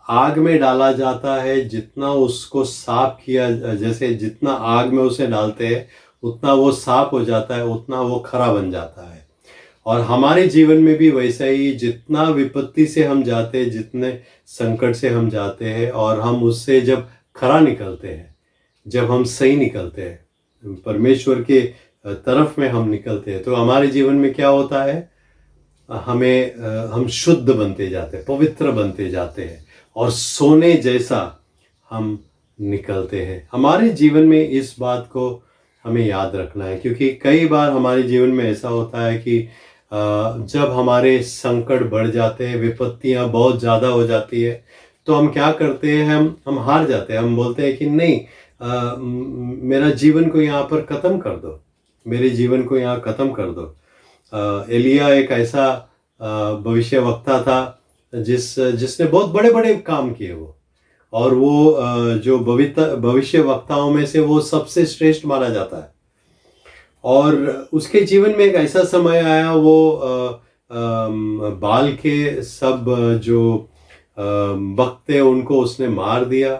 आग में डाला जाता है, जितना उसको साफ किया, जैसे जितना आग में उसे डालते हैं उतना वो साफ हो जाता है, उतना वो खरा बन जाता है। और हमारे जीवन में भी वैसा ही, जितना विपत्ति से हम जाते हैं, जितने संकट से हम जाते हैं, और हम उससे जब खरा निकलते हैं, जब हम सही निकलते हैं, परमेश्वर के तरफ में हम निकलते हैं, तो हमारे जीवन में क्या होता है, हम शुद्ध बनते जाते हैं, पवित्र बनते जाते हैं, और सोने जैसा हम निकलते हैं। हमारे जीवन में इस बात को हमें याद रखना है, क्योंकि कई बार हमारे जीवन में ऐसा होता है कि जब हमारे संकट बढ़ जाते हैं, विपत्तियां बहुत ज़्यादा हो जाती है, तो हम क्या करते हैं, हम हार जाते हैं। हम बोलते हैं कि नहीं, मेरा जीवन को यहाँ पर ख़त्म कर दो, मेरे जीवन को यहाँ ख़त्म कर दो। एलिया एक ऐसा भविष्य वक्ता था जिसने बहुत बड़े बड़े काम किए वो, और वो जो भविष्य वक्ताओं में से वो सबसे श्रेष्ठ माना जाता है। और उसके जीवन में एक ऐसा समय आया, वो बाल के सब जो भक्त थे उनको उसने मार दिया,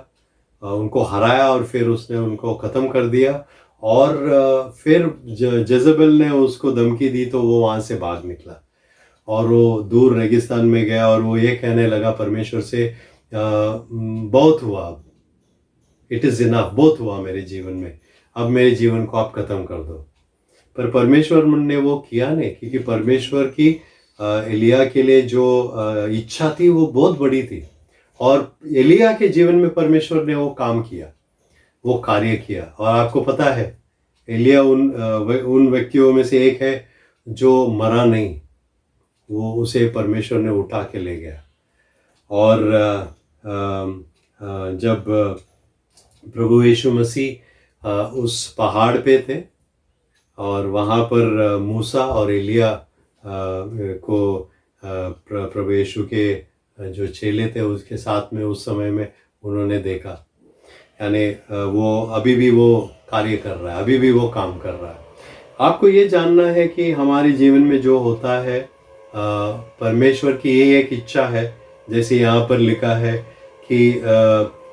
उनको हराया, और फिर उसने उनको ख़त्म कर दिया। और फिर जज़ेबेल ने उसको धमकी दी, तो वो वहाँ से भाग निकला और वो दूर रेगिस्तान में गया, और वो ये कहने लगा परमेश्वर से, बहुत हुआ, अब इट इज़ इनफ, बहुत हुआ मेरे जीवन में, अब मेरे जीवन को आप ख़त्म कर दो। पर परमेश्वर ने वो किया नहीं, क्योंकि परमेश्वर की एलिया के लिए जो इच्छा थी वो बहुत बड़ी थी, और एलिया के जीवन में परमेश्वर ने वो काम किया, वो कार्य किया। और आपको पता है, एलिया उन व्यक्तियों में से एक है जो मरा नहीं, वो उसे परमेश्वर ने उठा के ले गया। और जब प्रभु यीशु मसीह उस पहाड़ पे थे, और वहाँ पर मूसा और एलिया को प्रभु यीशु के जो चेले थे उसके साथ में उस समय में उन्होंने देखा, यानी वो अभी भी वो कार्य कर रहा है, अभी भी वो काम कर रहा है। आपको ये जानना है कि हमारे जीवन में जो होता है, परमेश्वर की ये एक इच्छा है, जैसे यहाँ पर लिखा है कि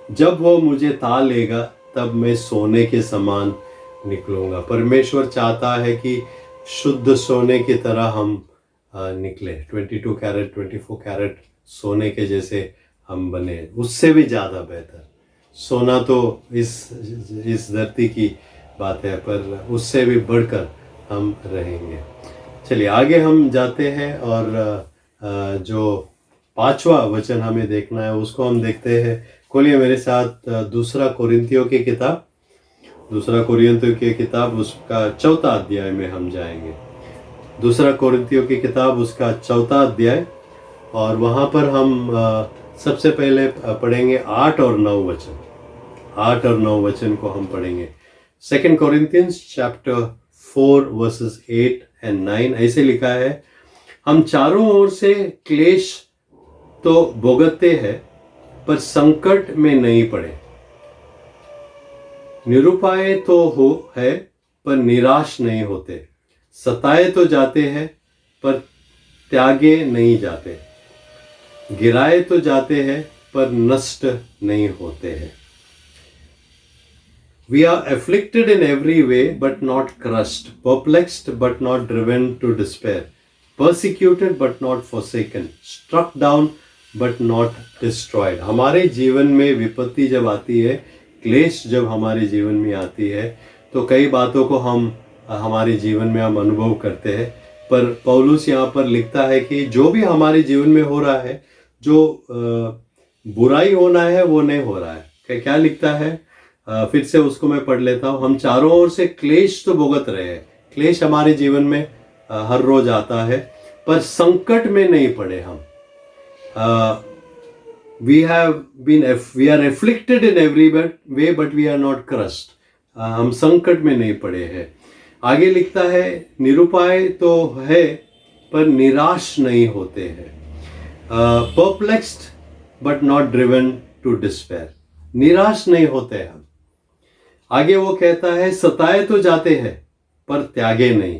जब वो मुझे ता लेगा तब मैं सोने के समान निकलूँगा। परमेश्वर चाहता है कि शुद्ध सोने की तरह हम निकले, 22 कैरेट 24 कैरेट सोने के जैसे हम बने, उससे भी ज़्यादा बेहतर। सोना तो इस धरती की बात है, पर उससे भी बढ़कर हम रहेंगे। चलिए आगे हम जाते हैं, और जो 5वां वचन हमें देखना है उसको हम देखते हैं। खोलिए मेरे साथ दूसरा कोरिन्थियों की किताब उसका 4था अध्याय में हम जाएंगे। दूसरा कोरिन्थियों की किताब उसका 4था अध्याय, और वहाँ पर हम सबसे पहले पढ़ेंगे 8 और 9 वचन। 8 और 9 वचन को हम पढ़ेंगे। 2 Corinthians chapter 4 verses 8 and 9 ऐसे लिखा है, हम चारों ओर से क्लेश तो भोगते हैं, पर संकट में नहीं पड़े, निरुपाय तो हो है पर निराश नहीं होते, सताए तो जाते हैं पर त्यागे नहीं जाते, गिराए तो जाते हैं पर नष्ट नहीं होते हैं। We are afflicted in every way but not crushed, perplexed but not driven to despair, persecuted but not forsaken, struck down but not destroyed। हमारे जीवन में विपत्ति जब आती है, क्लेश जब हमारे जीवन में आती है, तो कई बातों को हमारे जीवन में हम अनुभव करते हैं। पर पौलुस यहाँ पर लिखता है कि जो भी हमारे जीवन में हो रहा है, जो बुराई होना है वो नहीं हो रहा है। क्या लिखता है, फिर से उसको मैं पढ़ लेता हूँ। हम चारों ओर से क्लेश तो भुगत रहे हैं, क्लेश हमारे जीवन में हर रोज आता है, पर संकट में नहीं पड़े हम। we are afflicted in every way, but we are not crushed. हम संकट में नहीं पड़े हैं. आगे लिखता है, निरुपाय तो है पर निराश नहीं होते हैं. Perplexed but not driven to despair. निराश नहीं होते हम. आगे वो कहता है, सताए तो जाते हैं पर त्यागे नहीं.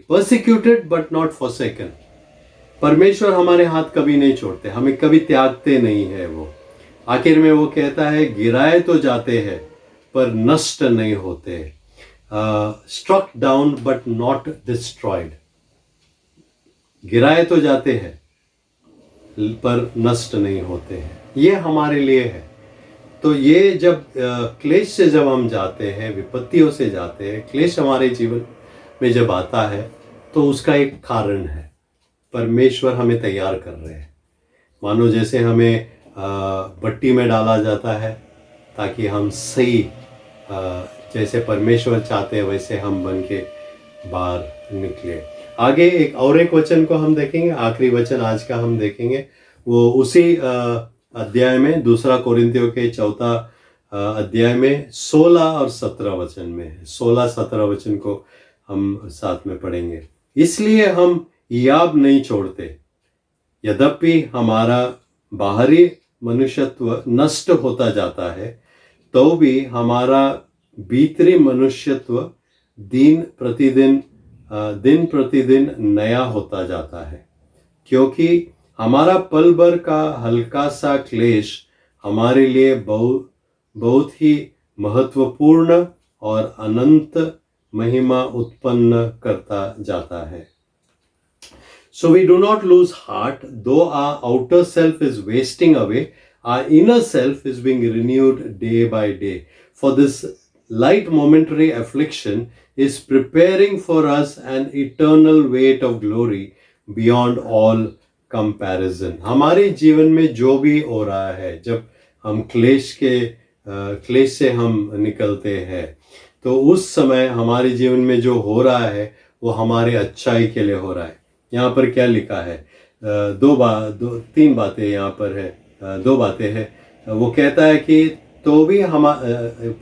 Persecuted but not forsaken. परमेश्वर हमारे हाथ कभी नहीं छोड़ते, हमें कभी त्यागते नहीं है वो. आखिर में वो कहता है, गिराए तो जाते हैं पर नष्ट नहीं होते. Struck down but not destroyed. गिराए तो जाते हैं पर नष्ट नहीं होते हैं. ये हमारे लिए है. तो ये जब क्लेश से जब हम जाते हैं, विपत्तियों से जाते हैं, क्लेश हमारे जीवन में जब आता है, तो उसका एक कारण है. परमेश्वर हमें तैयार कर रहे हैं. मानो जैसे हमें भट्टी में डाला जाता है ताकि हम सही जैसे परमेश्वर चाहते हैं वैसे हम बन के बाहर निकले. आगे एक वचन को हम देखेंगे, आखिरी वचन आज का हम देखेंगे. वो उसी अध्याय में, दूसरा कोरिन्थियों के 4 अध्याय में 16 और 17 वचन में, 16-17 वचन को हम साथ में पढ़ेंगे. इसलिए हम याब नहीं छोड़ते, यद्यपि हमारा बाहरी मनुष्यत्व नष्ट होता जाता है, तो भी हमारा भीतरी मनुष्यत्व दिन प्रतिदिन नया होता जाता है. क्योंकि हमारा पल भर का हल्का सा क्लेश हमारे लिए बहुत ही महत्वपूर्ण और अनंत महिमा उत्पन्न करता जाता है. So we do not lose heart, though our outer self is wasting away, our inner self is being renewed day by day. For this light momentary affliction is preparing for us an eternal weight of glory beyond all comparison. हमारे जीवन में जो भी हो रहा है, जब हम क्लेश से हम निकलते हैं, तो उस समय हमारे जीवन में जो हो रहा है वो हमारे अच्छाई के लिए हो रहा है. यहाँ पर क्या लिखा है? 3 बातें यहाँ पर है. 2 बातें हैं. वो कहता है कि तो भी हम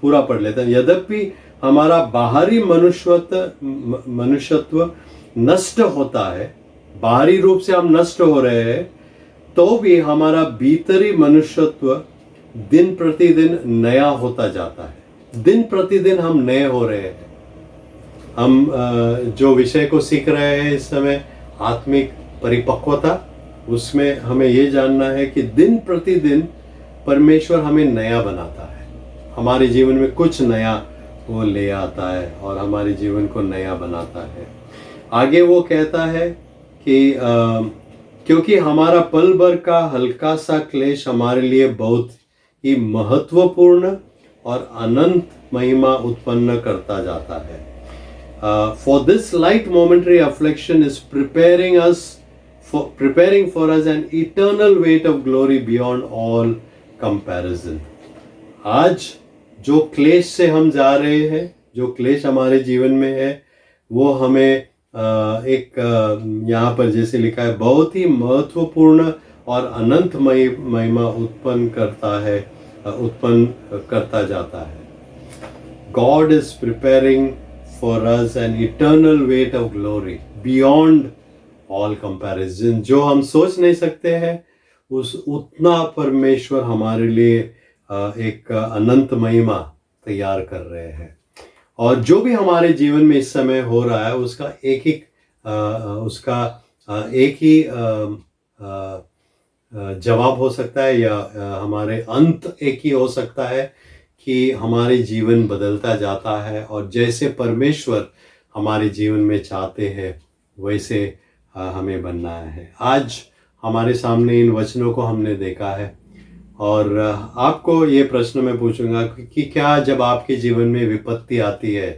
पूरा पढ़ लेते हैं. यद्यपि हमारा बाहरी मनुष्यत्व नष्ट होता है, बाहरी रूप से हम नष्ट हो रहे हैं, तो भी हमारा भीतरी मनुष्यत्व दिन प्रतिदिन नया होता जाता है. दिन प्रतिदिन हम नए हो रहे हैं. हम जो विषय को सीख रहे हैं इस समय, आत्मिक परिपक्वता, उसमें हमें ये जानना है कि दिन प्रतिदिन परमेश्वर हमें नया बनाता है. हमारे जीवन में कुछ नया वो ले आता है और हमारे जीवन को नया बनाता है. आगे वो कहता है कि क्योंकि हमारा पल भर का हल्का सा क्लेश हमारे लिए बहुत ही महत्वपूर्ण और अनंत महिमा उत्पन्न करता जाता है. For this light momentary affliction is preparing for us an eternal weight of glory beyond all comparison. आज जो क्लेश से हम जा रहे हैं, जो क्लेश हमारे जीवन में है, वो हमें यहाँ पर जैसे लिखा है, बहुत ही महत्वपूर्ण और अनंत महिमा उत्पन्न करता जाता है. God is preparing for us an eternal weight of glory beyond all comparison. जो हम सोच नहीं सकते हैं, उतना परमेश्वर हमारे लिए एक अनंत महिमा तैयार कर रहे हैं. और जो भी हमारे जीवन में इस समय हो रहा है, उसका एक ही जवाब हो सकता है, या हमारे अंत एक ही हो सकता है कि हमारे जीवन बदलता जाता है, और जैसे परमेश्वर हमारे जीवन में चाहते हैं वैसे हमें बनना है. आज हमारे सामने इन वचनों को हमने देखा है, और आपको ये प्रश्न मैं पूछूंगा कि क्या जब आपके जीवन में विपत्ति आती है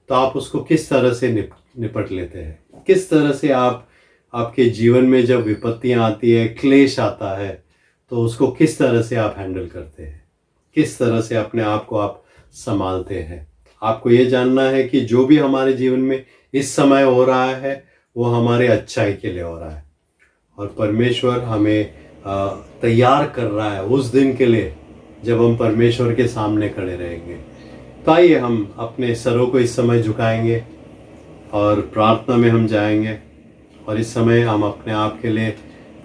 तो आप उसको किस तरह से निपट लेते हैं? किस तरह से आपके जीवन में जब विपत्तियाँ आती है, क्लेश आता है, तो उसको किस तरह से आप हैंडल करते हैं? किस तरह से अपने आप को आप संभालते हैं? आपको ये जानना है कि जो भी हमारे जीवन में इस समय हो रहा है वो हमारे अच्छाई के लिए हो रहा है, और परमेश्वर हमें तैयार कर रहा है उस दिन के लिए जब हम परमेश्वर के सामने खड़े रहेंगे। तो आइए हम अपने सरों को इस समय झुकाएंगे और प्रार्थना में हम जाएंगे, और इस समय हम अपने आप के लिए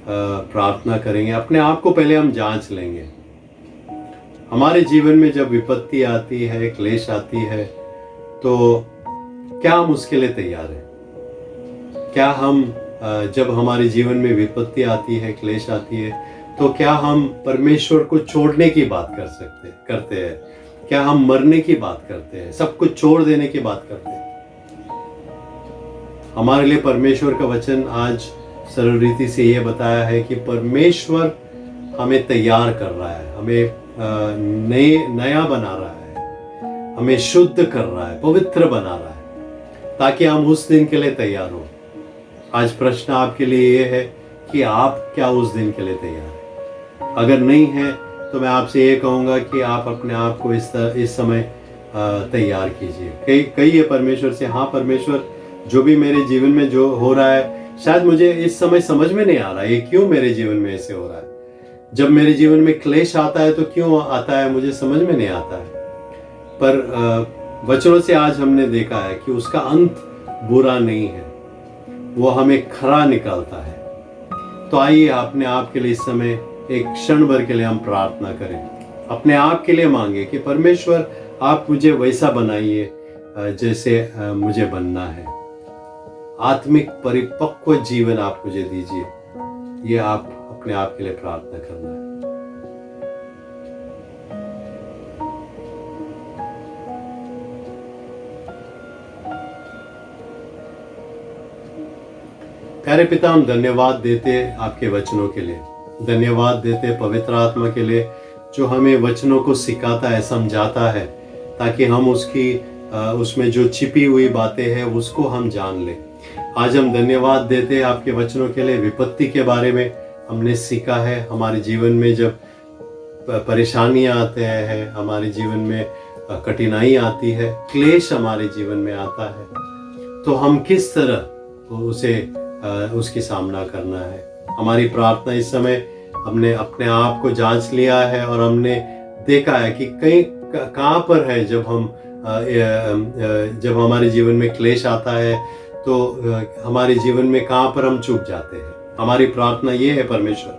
प्रार्थना करेंगे। अपने आप को पहले हम जांच लेंगे। हमारे जीवन में जब विपत्ति आती है, क्लेश आती है, तो क्या हम उसके लिए तैयार हैं? क्या हम जब हमारे जीवन में विपत्ति आती है, क्लेश आती है, तो क्या हम परमेश्वर को छोड़ने की बात करते हैं? क्या हम मरने की बात करते हैं, सब कुछ छोड़ देने की बात करते हैं? हमारे लिए परमेश्वर का वचन आज सरल रीति से यह बताया है कि परमेश्वर हमें तैयार कर रहा है, हमें नया बना रहा है, हमें शुद्ध कर रहा है, पवित्र बना रहा है, ताकि हम उस दिन के लिए तैयार हो। आज प्रश्न आपके लिए यह है कि आप क्या उस दिन के लिए तैयार हैं? अगर नहीं है तो मैं आपसे ये कहूँगा कि आप अपने आप को इस समय तैयार कीजिए। कहिए परमेश्वर से, हाँ परमेश्वर, जो भी मेरे जीवन में जो हो रहा है, शायद मुझे इस समय समझ में नहीं आ रहा है ये क्यों मेरे जीवन में ऐसे हो रहा है। जब मेरे जीवन में क्लेश आता है तो क्यों आता है मुझे समझ में नहीं आता है, पर वचनों से आज हमने देखा है कि उसका अंत बुरा नहीं है, वो हमें खरा निकालता है। तो आइए अपने आप के लिए इस समय एक क्षण भर के लिए हम प्रार्थना करें, अपने आप के लिए मांगे कि परमेश्वर आप मुझे वैसा बनाइए जैसे मुझे बनना है। आत्मिक परिपक्व जीवन आप मुझे दीजिए, ये आप अपने आप के लिए प्रार्थना करना है। प्यारे पिता, हम धन्यवाद देते आपके वचनों के लिए, धन्यवाद देते पवित्र आत्मा के लिए जो हमें वचनों को सिखाता है, समझाता है, ताकि हम उसमें जो छिपी हुई बातें हैं उसको हम जान लें। आज हम धन्यवाद देते आपके वचनों के लिए। विपत्ति के बारे में हमने सीखा है। हमारे जीवन में जब परेशानियां आते हैं, हमारे जीवन में कठिनाई आती है, क्लेश हमारे जीवन में आता है, तो हम किस तरह उसकी सामना करना है। हमारी प्रार्थना इस समय हमने अपने आप को जांच लिया है और हमने देखा है कि कहाँ पर है जब हमारे जीवन में क्लेश आता है, तो हमारे जीवन में कहाँ पर हम चूक जाते हैं। हमारी प्रार्थना ये है परमेश्वर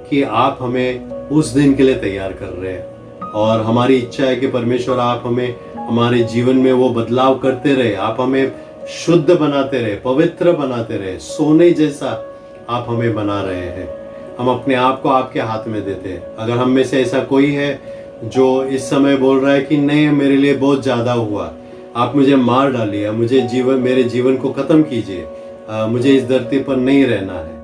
कि आप हमें उस दिन के लिए तैयार कर रहे हैं, और हमारी इच्छा है कि परमेश्वर आप हमें हमारे जीवन में वो बदलाव करते रहे, आप हमें शुद्ध बनाते रहे, पवित्र बनाते रहे, सोने जैसा आप हमें बना रहे हैं। हम अपने आप को आपके हाथ में देते हैं। अगर हम में से ऐसा कोई है जो इस समय बोल रहा है कि नहीं, मेरे लिए बहुत ज़्यादा हुआ, आप मुझे मार डालिए, मेरे जीवन को ख़त्म कीजिए, मुझे इस धरती पर नहीं रहना है,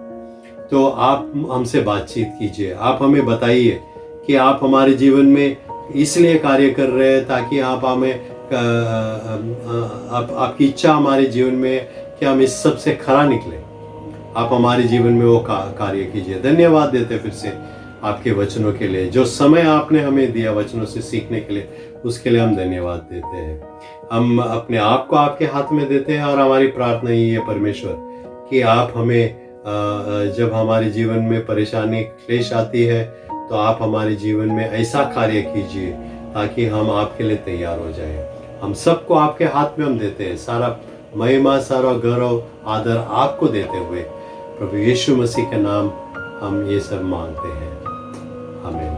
तो आप हमसे बातचीत कीजिए। आप हमें बताइए कि आप हमारे जीवन में इसलिए कार्य कर रहे हैं ताकि आप हमें आपकी इच्छा हमारे जीवन में कि हम इस सब से खरा निकले। आप हमारे जीवन में वो कार्य कीजिए। धन्यवाद देते फिर से आपके वचनों के लिए, जो समय आपने हमें दिया वचनों से सीखने के लिए, उसके लिए हम धन्यवाद देते हैं। हम अपने आप को आपके हाथ में देते हैं, और हमारी प्रार्थना यही है परमेश्वर कि आप हमें जब हमारे जीवन में परेशानी क्लेश आती है, तो आप हमारे जीवन में ऐसा कार्य कीजिए ताकि हम आपके लिए तैयार हो जाएं। हम सबको आपके हाथ में हम देते हैं। सारा महिमा, सारा गौरव, आदर आपको देते हुए प्रभु यीशु मसीह के नाम हम ये सब मांगते हैं। आमीन।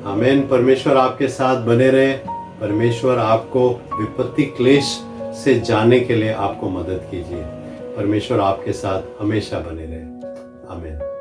आमीन। परमेश्वर आपके साथ बने रहे। परमेश्वर आपको विपत्ति क्लेश से जाने के लिए आपको मदद कीजिए। परमेश्वर आपके साथ हमेशा बने रहे। आमीन।